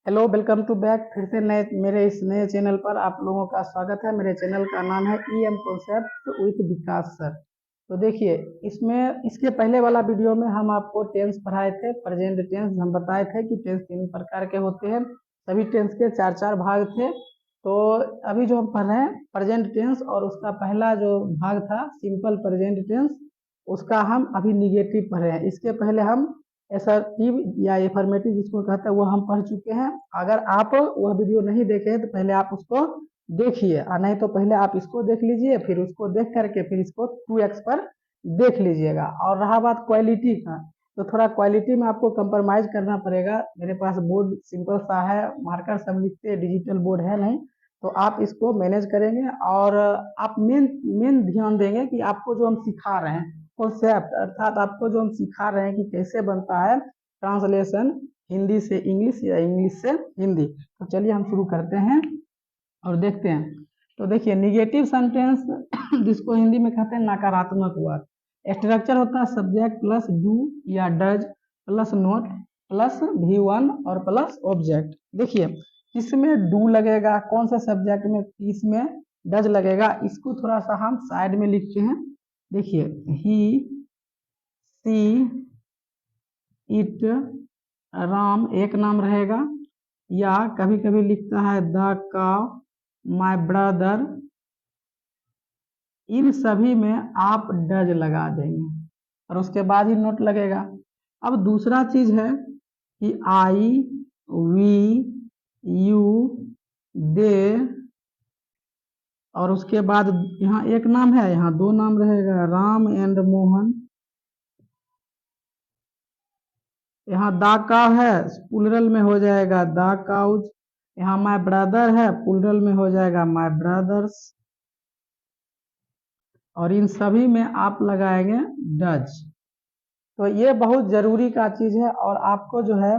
Hello, welcome to back. फिर से नए मेरे इस नए चैनल पर आप लोगों का स्वागत है। मेरे चैनल का नाम है EM concept with Vikas sir. तो देखिए, इसमें इसके पहले वाला वीडियो में हम आपको टेंस पढ़ाए थे। प्रेजेंट टेंस हम बताए थे कि टेंस 3 प्रकार के होते हैं। सभी टेंस के 4 4 भाग थे। तो अभी जो हम पढ़ रहे हैं प्रेजेंट टेंस, और उसका पहला जो भाग था सिंपल प्रेजेंट टेंस, उसका हम अभी निगेटिव पढ़ रहे हैं। इसके पहले हम एसर्टिव या एफर्मेटिव जिसको कहते हैं वो हम पढ़ चुके हैं। अगर आप वह वीडियो नहीं देखे हैं तो पहले आप उसको देखिए, और नहीं तो पहले आप इसको देख लीजिए, फिर उसको देख करके फिर इसको 2x पर देख लीजिएगा। और रहा बात क्वालिटी का, तो थोड़ा क्वालिटी में आपको कंप्रोमाइज करना पड़ेगा। मेरे पास बोर्ड सिंपल सा है, मार्कर सब लिखते हैं, डिजिटल बोर्ड है नहीं, तो आप इसको मैनेज करेंगे। और आप मेन मेन ध्यान देंगे कि आपको जो हम सिखा रहे हैं कॉन्सेप्ट, अर्थात आपको जो हम सिखा रहे हैं कि कैसे बनता है ट्रांसलेशन हिंदी से इंग्लिश या इंग्लिश से हिंदी। तो चलिए हम शुरू करते हैं और देखते हैं। तो देखिए, निगेटिव सेंटेंस जिसको हिंदी में कहते हैं नकारात्मक वाक्य। स्ट्रक्चर होता है सब्जेक्ट प्लस डू या does plus note plus V1 और प्लस ऑब्जेक्ट। देखिए, किसमें डू लगेगा, कौन सा सब्जेक्ट में, किसमें डज लगेगा, इसको थोड़ा सा हम साइड में लिखते हैं। देखिए, ही, सी, इट, राम एक नाम रहेगा, या कभी कभी लिखता है द काव, माय ब्रदर। इन सभी में आप डज लगा देंगे और उसके बाद ही नोट लगेगा। अब दूसरा चीज है कि आई, वी, यू, दे, और उसके बाद यहाँ एक नाम है, यहाँ दो नाम रहेगा, राम एंड मोहन। यहाँ दा काव है, प्लूरल में हो जाएगा दा काउज। यहाँ माय ब्रदर है, प्लूरल में हो जाएगा माय ब्रदर्स। और इन सभी में आप लगाएंगे डज। तो ये बहुत जरूरी का चीज है, और आपको जो है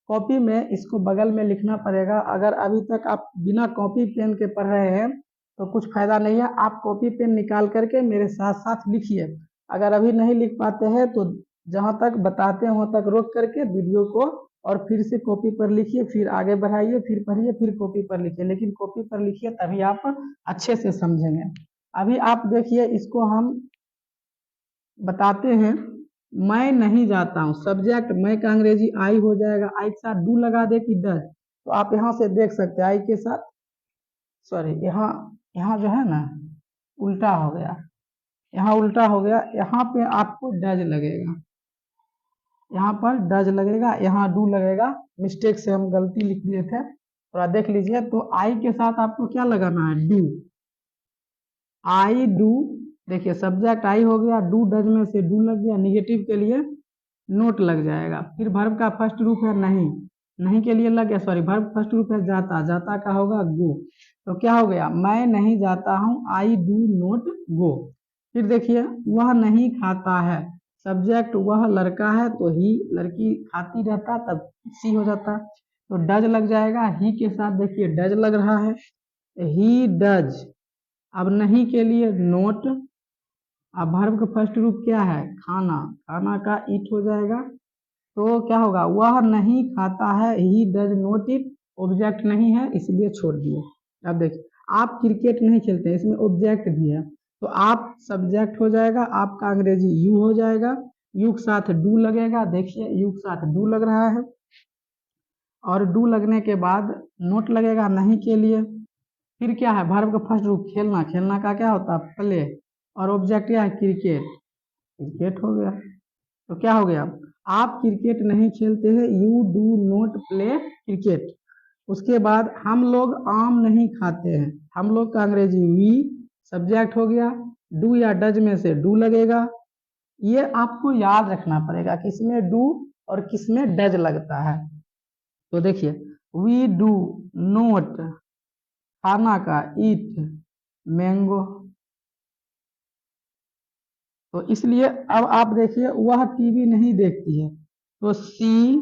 कॉपी में इसको बगल में लिखना पड़ेगा। अगर अभी तक आप बिना कॉपी पेन के पढ़ रहे हैं तो कुछ फायदा नहीं है। आप कॉपी पेन निकाल करके मेरे साथ साथ लिखिए। अगर अभी नहीं लिख पाते हैं तो जहां तक बताते हैं वहां तक रोक करके वीडियो को और फिर से कॉपी पर लिखिए, फिर आगे बढ़ाइए, फिर पढ़िए, फिर कॉपी पर लिखिए। लेकिन कॉपी पर लिखिए तभी आप अच्छे से समझेंगे। अभी आप देखिए, इसको हम बताते हैं। मैं नहीं जाता हूँ, सब्जेक्ट मैं का अंग्रेजी आई हो जाएगा। आई के साथ डू लगा दे कि डज, तो आप यहाँ से देख सकते हैं आई के साथ, सॉरी, यहाँ यहाँ जो है ना उल्टा हो गया, यहाँ उल्टा हो गया। यहाँ पे आपको डज लगेगा, यहाँ पर डज लगेगा, यहाँ डू लगेगा। मिस्टेक से हम गलती लिख दिए थे, थोड़ा देख लीजिए। तो आई के साथ आपको क्या लगाना है, डू। आई डू, देखिए सब्जेक्ट आई हो गया, डू डज में से डू लग गया, निगेटिव के लिए नोट लग जाएगा। फिर वर्ब का फर्स्ट रूप है नहीं, नहीं के लिए लग गया, सॉरी, वर्ब फर्स्ट रूप है जाता, जाता का होगा गो। तो क्या हो गया, मैं नहीं जाता हूँ, आई डू नोट गो। फिर देखिए, वह नहीं खाता है, सब्जेक्ट वह लड़का है तो ही, लड़की खाती रहता तब सी हो जाता, तो डज लग जाएगा। ही के साथ देखिए डज लग रहा है, ही डज। अब नहीं के लिए नोट। अब वर्ब का फर्स्ट रूप क्या है, खाना, खाना का ईट हो जाएगा। तो क्या होगा, वह नहीं खाता है, he does not it. Object नहीं है इसलिए छोड़ दिए। अब देखिए, आप क्रिकेट नहीं खेलते हैं, इसमें ऑब्जेक्ट भी है, तो आप सब्जेक्ट हो जाएगा, आपका अंग्रेजी यू हो जाएगा। यू के साथ डू लगेगा, देखिए यू के साथ डू लग रहा है, और डू लगने के बाद नोट लगेगा नहीं के लिए। फिर क्या है, वर्ब का फर्स्ट रूप खेलना, खेलना का क्या होता है, प्ले, और ऑब्जेक्ट क्या है, क्रिकेट, क्रिकेट हो गया। तो क्या हो गया, आप क्रिकेट नहीं खेलते हैं, you do not play cricket. उसके बाद हम लोग आम नहीं खाते हैं, हम लोग का अंग्रेजी वी, सब्जेक्ट हो गया, डू या डज में से डू लगेगा। ये आपको याद रखना पड़ेगा किसमें डू और किसमें डज लगता है। तो देखिए, वी डू नोट, खाना का ईट, मैंगो। तो इसलिए अब आप देखिए, वह टीवी नहीं देखती है, तो सी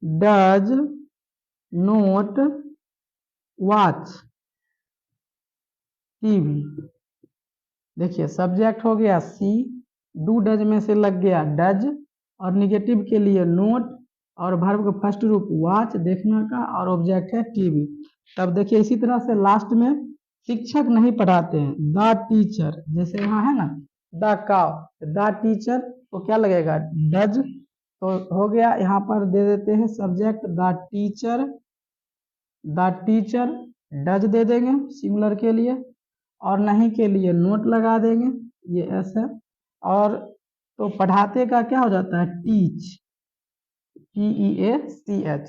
डज नोट वॉच टीवी। देखिए, सब्जेक्ट हो गया सी, डू डज में से लग गया डज, और निगेटिव के लिए नोट, और वर्ब का फर्स्ट रूप वॉच देखने का और ऑब्जेक्ट है टीवी। तब देखिए इसी तरह से लास्ट में शिक्षक नहीं पढ़ाते हैं, द टीचर, जैसे यहाँ है ना द काव, द टीचर तो क्या लगेगा डज। तो हो गया, यहाँ पर दे देते हैं subject the teacher does they देंगे सिंगुलर के लिए, और नहीं के लिए नोट लगा देंगे, ये एस है। और तो पढ़ाते का क्या हो जाता है टीच, TEACH,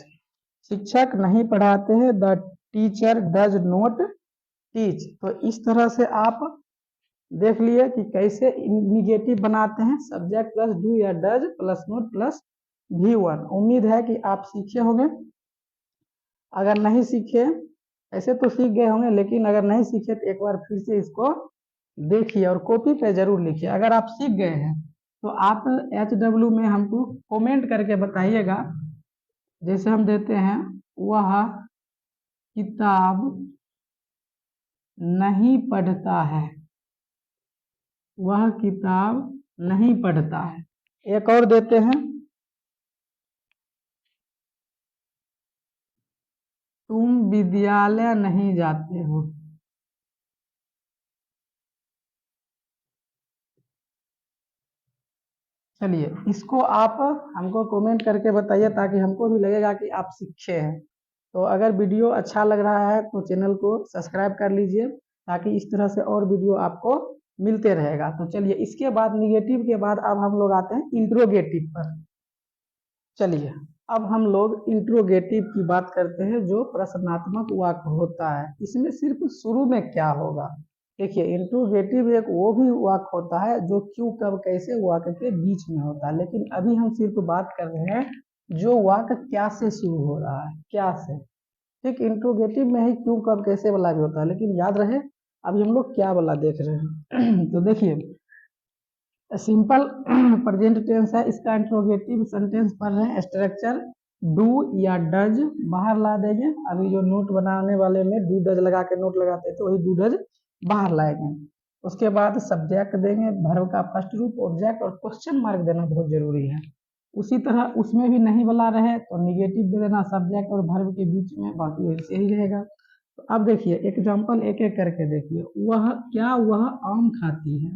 शिक्षक नहीं पढ़ाते हैं, the teacher does note teach. तो इस तरह से आप देख लिए कि कैसे निगेटिव बनाते हैं, सब्जेक्ट प्लस डू या does plus note plus V1। उम्मीद है कि आप सीखे होंगे। अगर नहीं सीखे, ऐसे तो सीख गए होंगे, लेकिन अगर नहीं सीखे तो एक बार फिर से इसको देखिए और कॉपी पे जरूर लिखिए। अगर आप सीख गए हैं तो आप HW में हमको कमेंट करके बताइएगा। जैसे हम देते हैं वह किताब नहीं पढ़ता है, वह किताब नहीं पढ़ता है। एक और देते हैं, तुम विद्यालय नहीं जाते हो। चलिए इसको आप हमको कमेंट करके बताइए ताकि हमको भी लगेगा कि आप सीखे हैं। तो अगर वीडियो अच्छा लग रहा है तो चैनल को सब्सक्राइब कर लीजिए ताकि इस तरह से और वीडियो आपको मिलते रहेगा। तो चलिए इसके बाद निगेटिव के बाद अब हम लोग आते हैं इंट्रोगेटिव पर। चलिए अब हम लोग इंट्रोगेटिव की बात करते हैं, जो प्रश्नात्मक वाक्य होता है। इसमें सिर्फ शुरू में क्या होगा, देखिए इंट्रोगेटिव एक वो भी वाक्य होता है जो क्यों कब कैसे वाक्य के बीच में होता है, लेकिन अभी हम सिर्फ बात कर रहे हैं जो वाक्य क्या से शुरू हो रहा है, क्या से। ठीक, इंट्रोगेटिव में ही क्यों कब कैसे वाला भी होता है, लेकिन याद रहे अभी हम लोग क्या वाला देख रहे हैं। तो देखिए सिंपल प्रेजेंट टेंस है, इसका इंट्रोगेटिव सेंटेंस पढ़ रहे हैं। स्ट्रक्चर डू या डज बाहर ला देंगे। अभी जो नोट बनाने वाले में डू डज लगा के नोट लगाते हैं तो वही डू डज बाहर लाएंगे। उसके बाद सब्जेक्ट देंगे, वर्ब का फर्स्ट रूप, ऑब्जेक्ट और क्वेश्चन मार्क देना बहुत जरूरी है। उसी तरह उसमें भी नहीं बला रहे तो निगेटिव दे देना सब्जेक्ट और वर्ब के बीच में, बाकी वैसे ही रहेगा। तो अब देखिए एग्जाम्पल एक एक करके देखिए। वह क्या वह आम खाती है,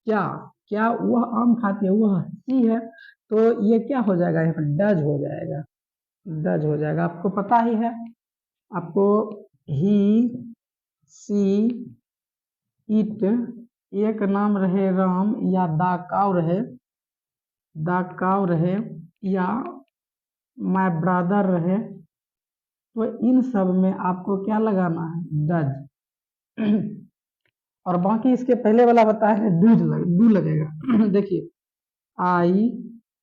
क्या क्या वह आम खाती है, वह सी है, तो ये क्या हो जाएगा यहाँ पर डज हो जाएगा, डज हो जाएगा। आपको पता ही है, आपको ही सी इट एक नाम रहे राम या दा काव रहे या माय ब्रदर रहे, तो इन सब में आपको क्या लगाना है डज। और बाकी इसके पहले वाला बताया है डू लगेगा। देखिए आई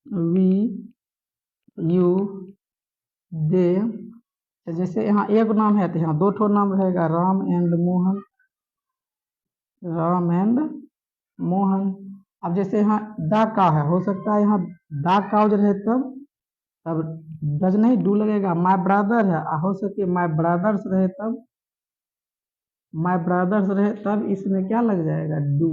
वी यू दे, जैसे यहाँ एक नाम है तो यहाँ दो ठो नाम रहेगा, राम एंड मोहन, राम एंड मोहन। अब जैसे यहाँ दा का है, हो सकता है यहाँ दा का जो रहे तब डज नहीं डू लगेगा। माय ब्रदर है, हो सके माय ब्रदर्स रहे तब, माय ब्रदर्स रहे तब इसमें क्या लग जाएगा डू।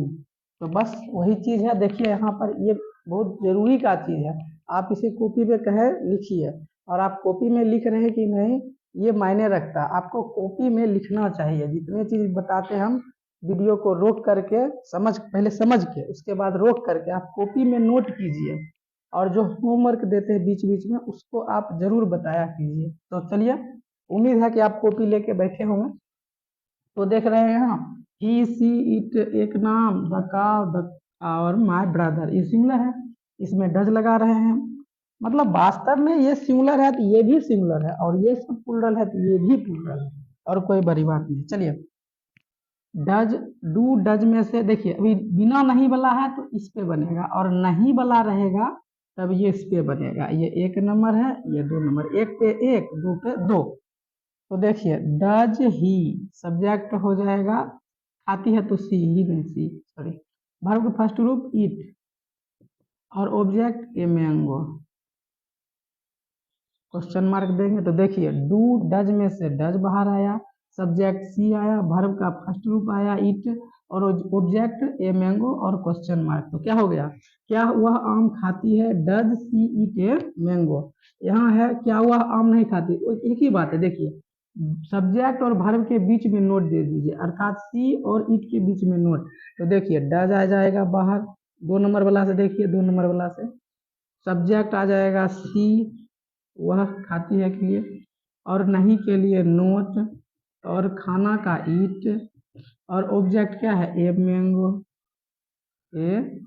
तो बस वही चीज है। देखिए यहाँ पर ये बहुत जरूरी का चीज है, आप इसे कॉपी पे कहे लिखिए। और आप कॉपी में लिख रहे हैं कि नहीं ये मायने रखता है, आपको कॉपी में लिखना चाहिए। जितने चीज बताते हैं हम वीडियो को रोक करके पहले समझ के उसके बाद रोक करके आप कॉपी में नोट कीजिए, और जो होमवर्क देते हैं बीच बीच में उसको आप जरूर बताया कीजिए। तो चलिए उम्मीद है कि आप कॉपी लेके बैठे होंगे। तो देख रहे हैं यहाँ ही सी इट एक नाम, द काव द और माय ब्रदर, ये सिंगुलर है, इसमें डज लगा रहे हैं। मतलब वास्तव में ये सिंगुलर है तो ये भी सिंगुलर है, और ये सब प्लूरल है तो ये भी प्लूरल है, और कोई बड़ी बात नहीं। चलिए डज डू डज में से देखिए अभी बिना नहीं वाला है तो इस पे बनेगा, और नहीं वाला रहेगा तब ये इस पे बनेगा। ये एक नंबर है, ये दो नंबर, एक पे एक, दो पे दो। तो देखिए डज ही सब्जेक्ट हो जाएगा, आती है तो सी ही नहीं सी सॉरी, वर्ब का फर्स्ट रूप ईट और object a mango, question mark देंगे। तो देखिए डू डज में से डज बाहर आया, सब्जेक्ट सी आया, वर्ब का फर्स्ट रूप आया ईट, और ऑब्जेक्ट ए मैंगो और क्वेश्चन मार्क। तो क्या हो गया, क्या वह आम खाती है, does she eat a mango. यहाँ है क्या वह आम नहीं खाती, एक ही बात है। देखिए सब्जेक्ट और वर्ब के बीच में नोट दे दीजिए, अर्थात सी और ईट के बीच में नोट। तो देखिए डज आ जाएगा बाहर 2 नंबर वाला से, देखिए 2 नंबर वाला से सब्जेक्ट आ जाएगा सी, वह खाती है के लिए, और नहीं के लिए नोट, और खाना का ईट, और ऑब्जेक्ट क्या है ए मैंगो, ए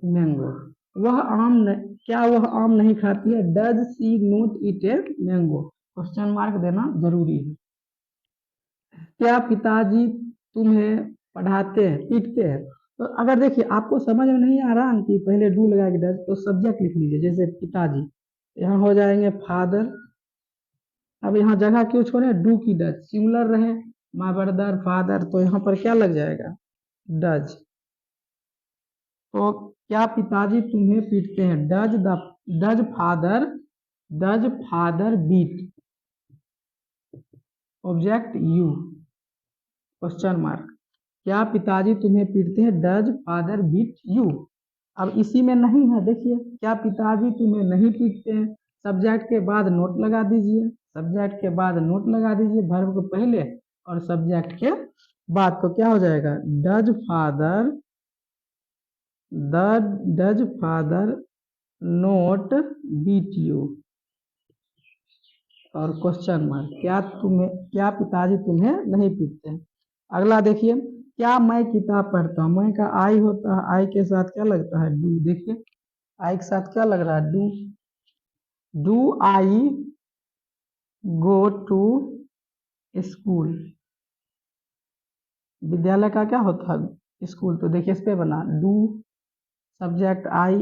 मैंगो। वह आम क्या वह आम नहीं खाती है, does she note eat a mango. Question mark देना जरूरी है। क्या पिताजी तुम्हें पढ़ाते हैं, पीटते हैं। तो अगर देखिए आपको समझ में नहीं आ रहा कि पहले डू लगा के डज, तो सब्जेक्ट लिख लीजिए, जैसे पिताजी, यहाँ हो जाएंगे फादर। अब यहाँ जगह क्यों छोड़े, डू की डज, सिंगुलर रहे, माय ब्रदर फादर, तो यहाँ पर क्या लग जाएगा डज। तो क्या पिताजी तुम्हें पीटते हैं, does father beat, object you, question mark. क्या पिताजी तुम्हें पीटते हैं, डज फादर बीट यू। अब इसी में नहीं है, देखिए क्या पिताजी तुम्हें नहीं पीटते हैं, सब्जेक्ट के बाद नोट लगा दीजिए, सब्जेक्ट के बाद नोट लगा दीजिए, वर्ब को पहले और सब्जेक्ट के बाद। तो क्या हो जाएगा does father not beat you, और क्वेश्चन मार्क, क्या पिताजी तुम्हें नहीं पीटते हैं। अगला देखिए, क्या मैं किताब पढ़ता हूँ, मैं का आई होता है, आई के साथ क्या लगता है डू, देखिए आई के साथ क्या लग रहा है do I go to school, विद्यालय का क्या होता है स्कूल। तो देखिए इस पे बना do, subject I,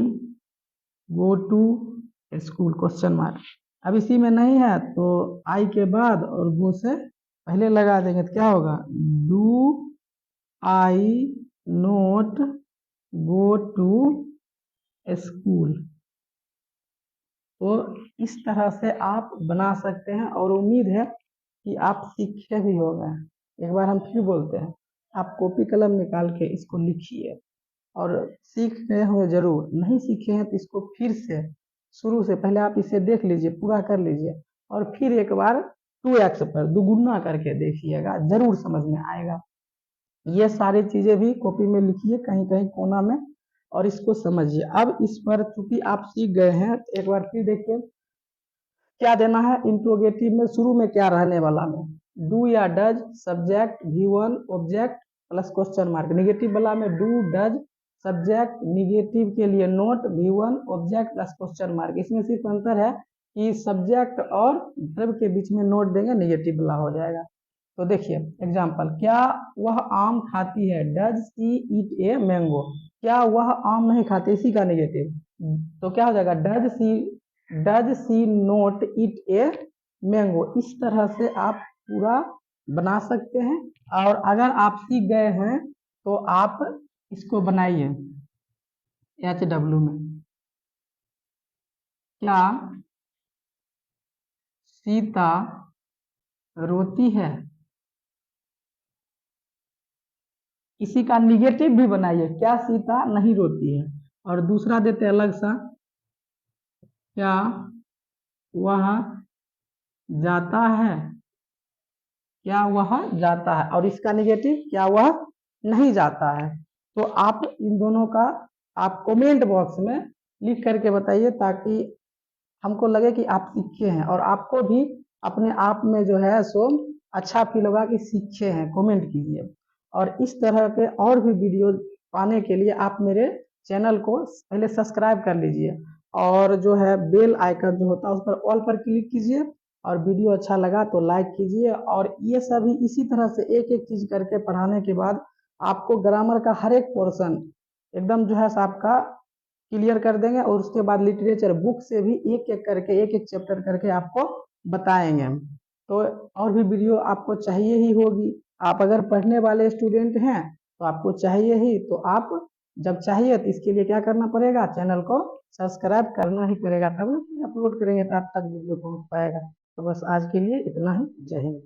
go to school, question mark. अब इसी में नहीं है तो आई के बाद और गो से पहले लगा देंगे, तो क्या होगा do I not go to school. तो इस तरह से आप बना सकते हैं, और उम्मीद है कि आप सीखे भी होंगे। एक बार हम फिर बोलते हैं, आप कॉपी कलम निकाल के इसको लिखिए, और सीख गए होंगे जरूर, नहीं सीखे हैं तो इसको फिर से शुरू से पहले आप इसे देख लीजिए, पूरा कर लीजिए, और फिर एक बार 2x पर दुगुना करके देखिएगा, जरूर समझ में आएगा। ये सारी चीजें भी कॉपी में लिखिए कहीं कहीं कोना में, और इसको समझिए। अब इस पर चूंकि आप सीख गए हैं, तो एक बार फिर देखिए क्या देना है। इंट्रोगेटिव में शुरू में क्या रहने वाला में, डू या does, subject V1 object plus question mark. Negative वाला में डू डज सब्जेक्ट, निगेटिव के लिए note V1 object plus question mark. इसमें सिर्फ अंतर है कि सब्जेक्ट और वर्ब के बीच में नोट देंगे, निगेटिव वाला हो जाएगा। तो देखिए एग्जाम्पल, क्या वह आम खाती है, does she eat a mango. क्या वह आम नहीं खाती, इसी का निगेटिव, तो क्या हो जाएगा does she note eat a mango. इस तरह से आप पूरा बना सकते हैं, और अगर आप सीख गए हैं तो आप इसको बनाइए HW में। क्या सीता रोती है, इसी का निगेटिव भी बनाइए, क्या सीता नहीं रोती है। और दूसरा देते अलग सा, क्या वह जाता है, क्या वह जाता है, और इसका निगेटिव क्या वह नहीं जाता है। तो आप इन दोनों का आप कमेंट बॉक्स में लिख करके बताइए, ताकि हमको लगे कि आप सीखे हैं, और आपको भी अपने आप में जो है सो अच्छा फील होगा कि सीखे हैं। कमेंट कीजिए, और इस तरह के और भी वीडियो पाने के लिए आप मेरे चैनल को पहले सब्सक्राइब कर लीजिए, और जो है बेल आइकन जो होता है उस पर ऑल पर क्लिक कीजिए, और वीडियो अच्छा लगा तो लाइक कीजिए। और ये सभी इसी तरह से एक एक चीज करके पढ़ाने के बाद आपको ग्रामर का हर एक पोर्शन एकदम जो है आपका क्लियर कर देंगे, और उसके बाद लिटरेचर बुक से भी एक एक करके एक एक चैप्टर करके आपको बताएंगे। तो और भी वीडियो आपको चाहिए ही होगी, आप अगर पढ़ने वाले स्टूडेंट हैं तो आपको चाहिए ही, तो आप जब चाहिए तो इसके लिए क्या करना पड़ेगा, चैनल को सब्सक्राइब करना ही पड़ेगा, तब अपलोड करेंगे तो आप तक वीडियो पहुंच पाएगा। तो बस आज के लिए इतना ही, जय हिंद।